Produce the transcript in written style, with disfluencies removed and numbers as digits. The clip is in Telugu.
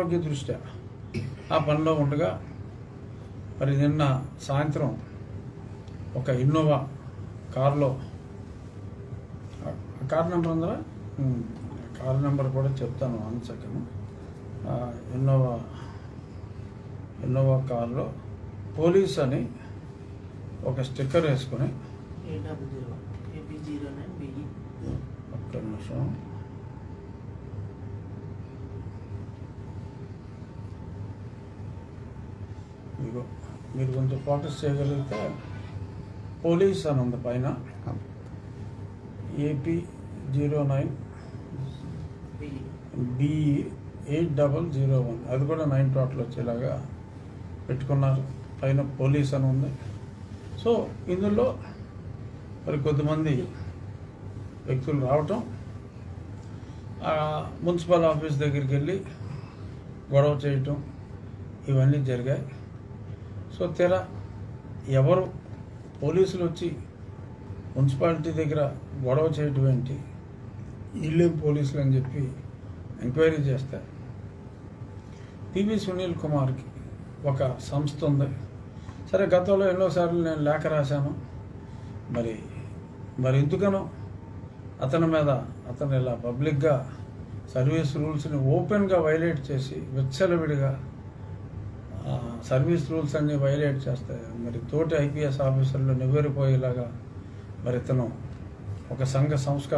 ఆరోగ్య దృష్ట్యా ఆ పనిలో ఉండగా మరి నిన్న సాయంత్రం ఒక ఇన్నోవా కారులో, కార్ నెంబర్ ఉందా, కార్ నెంబర్ కూడా చెప్తాను వన్ సెకండ్. ఇన్నోవా కారులో పోలీస్ అని ఒక స్టిక్కర్ వేసుకొని, ఒక్క నిమిషం, మీరు కొంచెం ఫోకస్ చేయగలిగితే పోలీస్ అని ఉంది పైన, AP09 BE 8001, అది కూడా 9 టోటల్ వచ్చేలాగా పెట్టుకున్నారు. పైన పోలీస్ అని ఉంది. సో ఇందులో మరి కొద్దిమంది వ్యక్తులు రావటం, మున్సిపల్ ఆఫీస్ దగ్గరికి వెళ్ళి గొడవ చేయటం ఇవన్నీ జరిగాయి. సో తెర ఎవరు పోలీసులు వచ్చి మున్సిపాలిటీ దగ్గర గొడవ చేయటం ఏంటి, వీళ్ళేం పోలీసులు అని చెప్పి ఎంక్వైరీ చేస్తే పివి సునీల్ కుమార్కి ఒక సంస్థ ఉంది. సరే, గతంలో ఎన్నోసార్లు నేను లేఖ రాశాను. మరి ఎందుకనో అతని మీద, అతను ఇలా పబ్లిక్గా సర్వీస్ రూల్స్ని ఓపెన్గా వైలేట్ చేసి విచ్చలవిడిగా సర్వీస్ రూల్స్ అన్నీ వైలేట్ చేస్తాయి. మరి తోటి IPS ఆఫీసర్లు నివ్వెరపోయేలాగా మరి ఇతను ఒక సంఘ సంస్కరణ